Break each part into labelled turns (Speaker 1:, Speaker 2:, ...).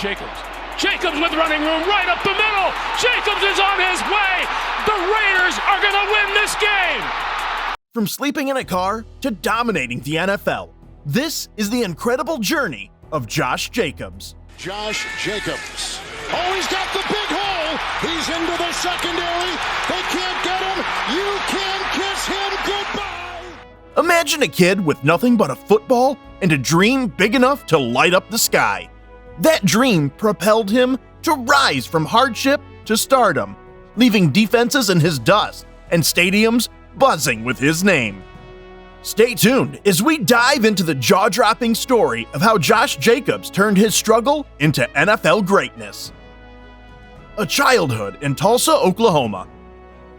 Speaker 1: Jacobs. Jacobs with running room right up the middle. Jacobs is on his way. The Raiders are going to win this game.
Speaker 2: From sleeping in a car to dominating the NFL, this is the incredible journey of Josh Jacobs.
Speaker 3: Josh Jacobs. Oh, he's got the big hole. He's into the secondary. They can't get him. You can kiss him goodbye.
Speaker 2: Imagine a kid with nothing but a football and a dream big enough to light up the sky. That dream propelled him to rise from hardship to stardom, leaving defenses in his dust and stadiums buzzing with his name. Stay tuned as we dive into the jaw-dropping story of how Josh Jacobs turned his struggle into NFL greatness. A childhood in Tulsa, Oklahoma.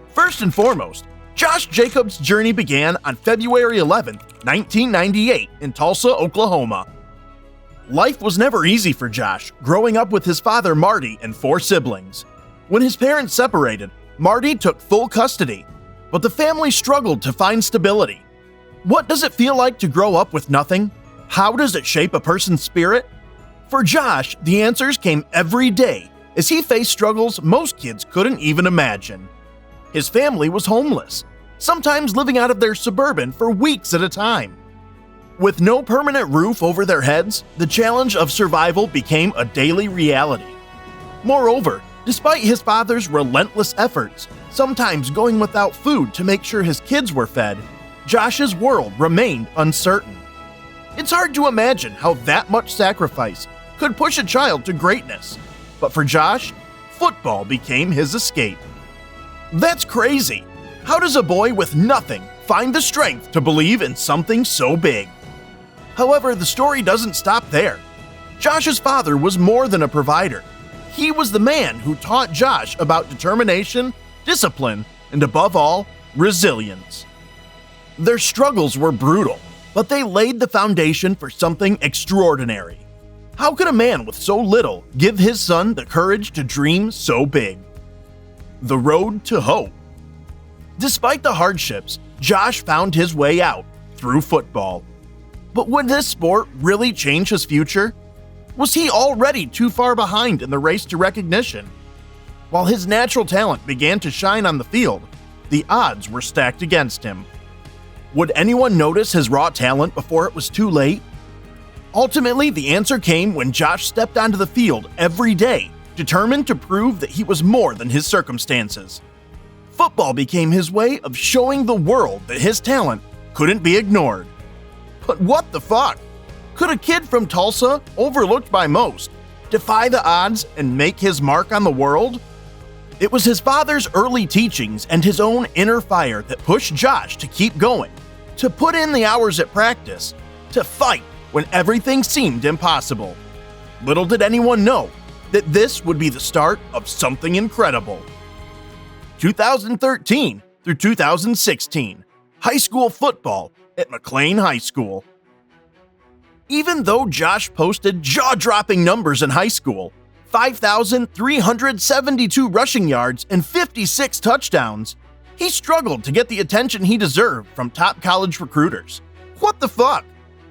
Speaker 2: First and foremost, Josh Jacobs' journey began on February 11, 1998 in Tulsa, Oklahoma. Life was never easy for Josh, growing up with his father Marty and 4 siblings. When his parents separated, Marty took full custody, but the family struggled to find stability. What does it feel like to grow up with nothing? How does it shape a person's spirit? For Josh, the answers came every day as he faced struggles most kids couldn't even imagine. His family was homeless, sometimes living out of their Suburban for weeks at a time. With no permanent roof over their heads, the challenge of survival became a daily reality. Moreover, despite his father's relentless efforts, sometimes going without food to make sure his kids were fed, Josh's world remained uncertain. It's hard to imagine how that much sacrifice could push a child to greatness, but for Josh, football became his escape. That's crazy. How does a boy with nothing find the strength to believe in something so big? However, the story doesn't stop there. Josh's father was more than a provider. He was the man who taught Josh about determination, discipline, and above all, resilience. Their struggles were brutal, but they laid the foundation for something extraordinary. How could a man with so little give his son the courage to dream so big? The road to hope. Despite the hardships, Josh found his way out through football. But would this sport really change his future? Was he already too far behind in the race to recognition? While his natural talent began to shine on the field, the odds were stacked against him. Would anyone notice his raw talent before it was too late? Ultimately, the answer came when Josh stepped onto the field every day, determined to prove that he was more than his circumstances. Football became his way of showing the world that his talent couldn't be ignored. But what the fuck? Could a kid from Tulsa, overlooked by most, defy the odds and make his mark on the world? It was his father's early teachings and his own inner fire that pushed Josh to keep going, to put in the hours at practice, to fight when everything seemed impossible. Little did anyone know that this would be the start of something incredible. 2013 through 2016, high school football at McLean High School. Even though Josh posted jaw-dropping numbers in high school, 5,372 rushing yards and 56 touchdowns, he struggled to get the attention he deserved from top college recruiters. What the fuck?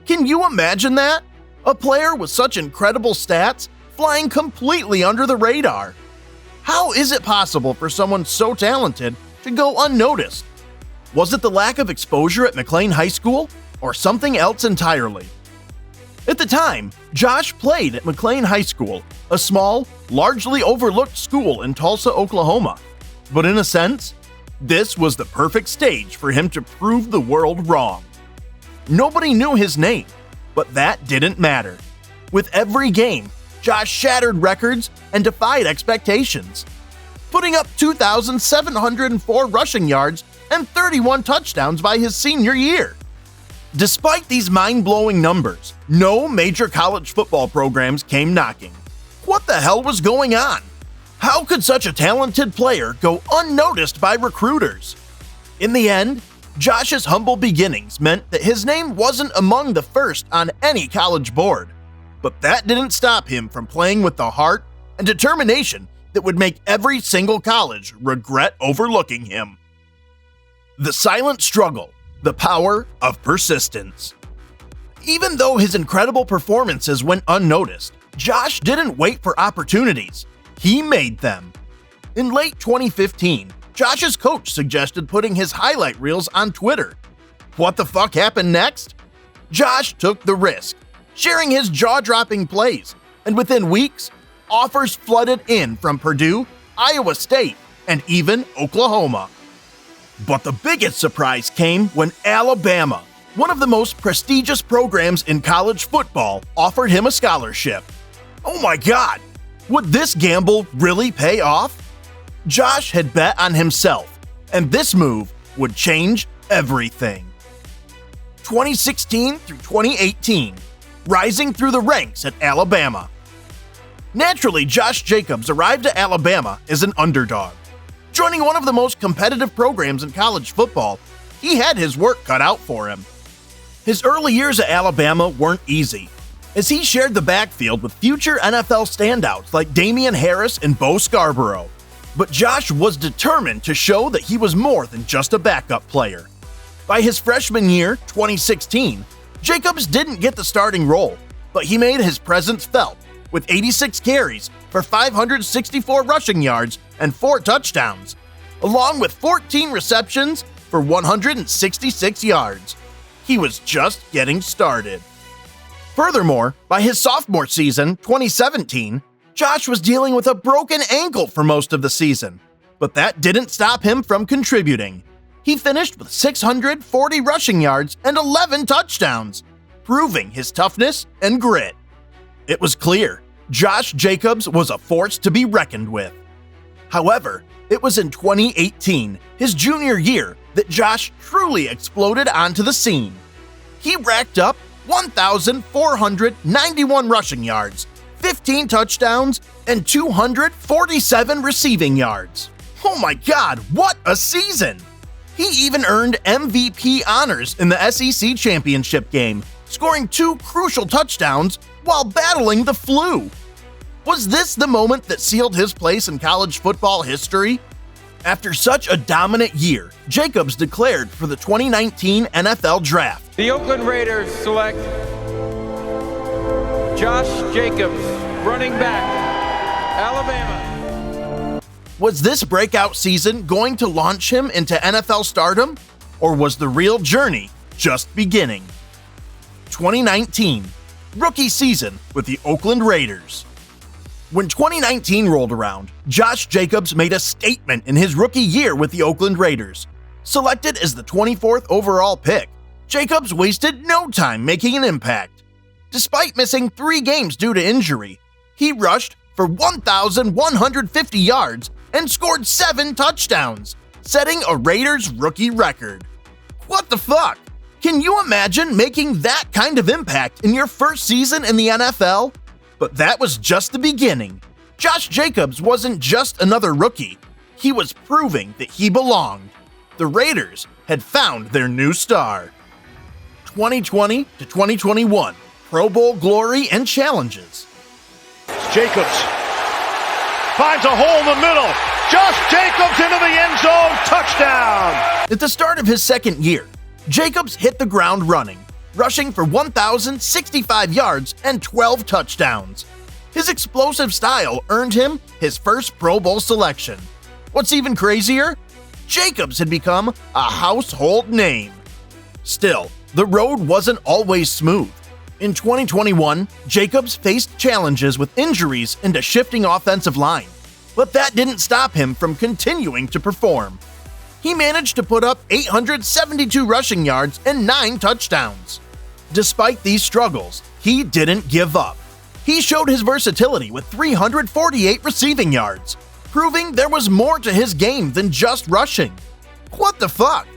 Speaker 2: Can you imagine that? A player with such incredible stats flying completely under the radar. How is it possible for someone so talented to go unnoticed? Was it the lack of exposure at McLean High School, or something else entirely? At the time, Josh played at McLean High School, a small, largely overlooked school in Tulsa, Oklahoma. But in a sense, this was the perfect stage for him to prove the world wrong. Nobody knew his name, but that didn't matter. With every game, Josh shattered records and defied expectations, putting up 2,704 rushing yards and 31 touchdowns by his senior year. Despite these mind-blowing numbers, no major college football programs came knocking. What the hell was going on? How could such a talented player go unnoticed by recruiters? In the end, Josh's humble beginnings meant that his name wasn't among the first on any college board. But that didn't stop him from playing with the heart and determination that would make every single college regret overlooking him. The silent struggle, the power of persistence. Even though his incredible performances went unnoticed, Josh didn't wait for opportunities. He made them. In late 2015, Josh's coach suggested putting his highlight reels on Twitter. What the fuck happened next? Josh took the risk, sharing his jaw-dropping plays, and within weeks, offers flooded in from Purdue, Iowa State, and even Oklahoma. But the biggest surprise came when Alabama, one of the most prestigious programs in college football, offered him a scholarship. Oh my God! Would this gamble really pay off? Josh had bet on himself, and this move would change everything. 2016 through 2018, rising through the ranks at Alabama. Naturally, Josh Jacobs arrived at Alabama as an underdog. Joining one of the most competitive programs in college football, he had his work cut out for him. His early years at Alabama weren't easy, as he shared the backfield with future NFL standouts like Damian Harris and Bo Scarborough. But Josh was determined to show that he was more than just a backup player. By his freshman year, 2016, Jacobs didn't get the starting role, but he made his presence felt with 86 carries for 564 rushing yards and 4 touchdowns, along with 14 receptions for 166 yards. He was just getting started. Furthermore, by his sophomore season, 2017, Josh was dealing with a broken ankle for most of the season, but that didn't stop him from contributing. He finished with 640 rushing yards and 11 touchdowns, proving his toughness and grit. It was clear Josh Jacobs was a force to be reckoned with. However, it was in 2018, his junior year, that Josh truly exploded onto the scene. He racked up 1,491 rushing yards, 15 touchdowns, and 247 receiving yards. Oh my God, what a season! He even earned MVP honors in the SEC championship game, scoring 2 crucial touchdowns while battling the flu. Was this the moment that sealed his place in college football history? After such a dominant year, Jacobs declared for the 2019 NFL Draft.
Speaker 4: The Oakland Raiders select Josh Jacobs, running back, Alabama.
Speaker 2: Was this breakout season going to launch him into NFL stardom, or was the real journey just beginning? 2019, rookie season with the Oakland Raiders. When 2019 rolled around, Josh Jacobs made a statement in his rookie year with the Oakland Raiders. Selected as the 24th overall pick, Jacobs wasted no time making an impact. Despite missing 3 games due to injury, he rushed for 1,150 yards and scored 7 touchdowns, setting a Raiders rookie record. What the fuck? Can you imagine making that kind of impact in your first season in the NFL? But that was just the beginning. Josh Jacobs wasn't just another rookie. He was proving that he belonged. The Raiders had found their new star. 2020 to 2021, Pro Bowl glory and challenges.
Speaker 3: Jacobs finds a hole in the middle. Josh Jacobs into the end zone. Touchdown.
Speaker 2: At the start of his second year, Jacobs hit the ground running, rushing for 1,065 yards and 12 touchdowns. His explosive style earned him his first Pro Bowl selection. What's even crazier? Jacobs had become a household name. Still, the road wasn't always smooth. In 2021, Jacobs faced challenges with injuries and a shifting offensive line, but that didn't stop him from continuing to perform. He managed to put up 872 rushing yards and 9 touchdowns. Despite these struggles, he didn't give up. He showed his versatility with 348 receiving yards, proving there was more to his game than just rushing. What the fuck?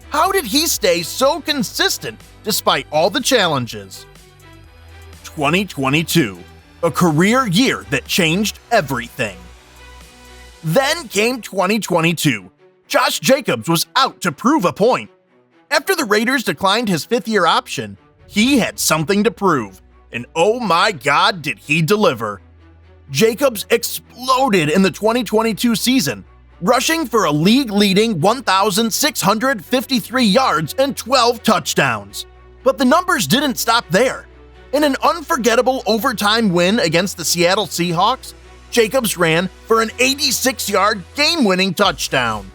Speaker 2: How did he stay so consistent despite all the challenges? 2022, a career year that changed everything. Then came 2022. Josh Jacobs was out to prove a point. After the Raiders declined his 5th-year option, he had something to prove, and oh my God, did he deliver. Jacobs exploded in the 2022 season, rushing for a league-leading 1,653 yards and 12 touchdowns. But the numbers didn't stop there. In an unforgettable overtime win against the Seattle Seahawks, Jacobs ran for an 86-yard game-winning touchdown.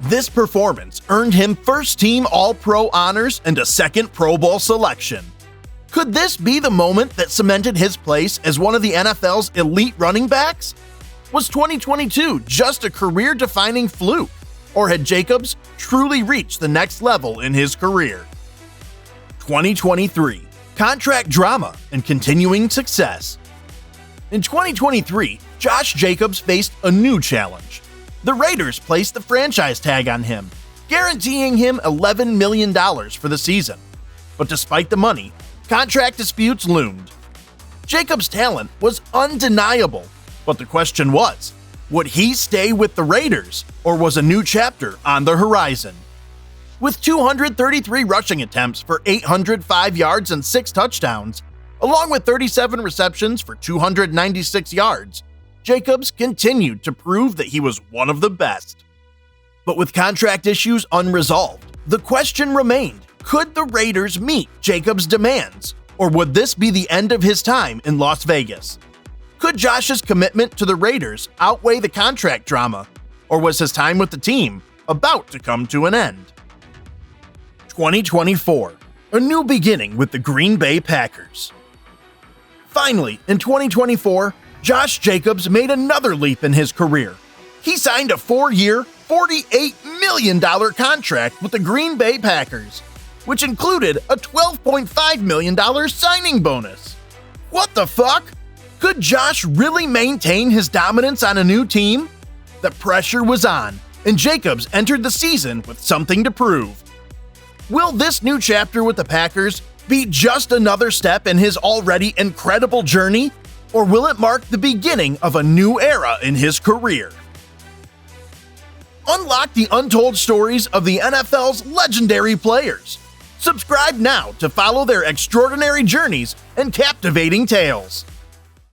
Speaker 2: This performance earned him first-team All-Pro honors and a second Pro Bowl selection. Could this be the moment that cemented his place as one of the NFL's elite running backs? Was 2022 just a career-defining fluke, or had Jacobs truly reached the next level in his career? 2023. Contract drama and continuing success. In 2023, Josh Jacobs faced a new challenge. The Raiders placed the franchise tag on him, guaranteeing him $11 million for the season. But despite the money, contract disputes loomed. Jacobs' talent was undeniable, but the question was, would he stay with the Raiders, or was a new chapter on the horizon? With 233 rushing attempts for 805 yards and 6 touchdowns, along with 37 receptions for 296 yards, Jacobs continued to prove that he was one of the best. But with contract issues unresolved, the question remained, could the Raiders meet Jacobs' demands, or would this be the end of his time in Las Vegas? Could Josh's commitment to the Raiders outweigh the contract drama, or was his time with the team about to come to an end? 2024, a new beginning with the Green Bay Packers. Finally, in 2024, Josh Jacobs made another leap in his career. He signed a 4-year, $48 million contract with the Green Bay Packers, which included a $12.5 million signing bonus. What the fuck? Could Josh really maintain his dominance on a new team? The pressure was on, and Jacobs entered the season with something to prove. Will this new chapter with the Packers be just another step in his already incredible journey, or will it mark the beginning of a new era in his career? Unlock the untold stories of the NFL's legendary players. Subscribe now to follow their extraordinary journeys and captivating tales.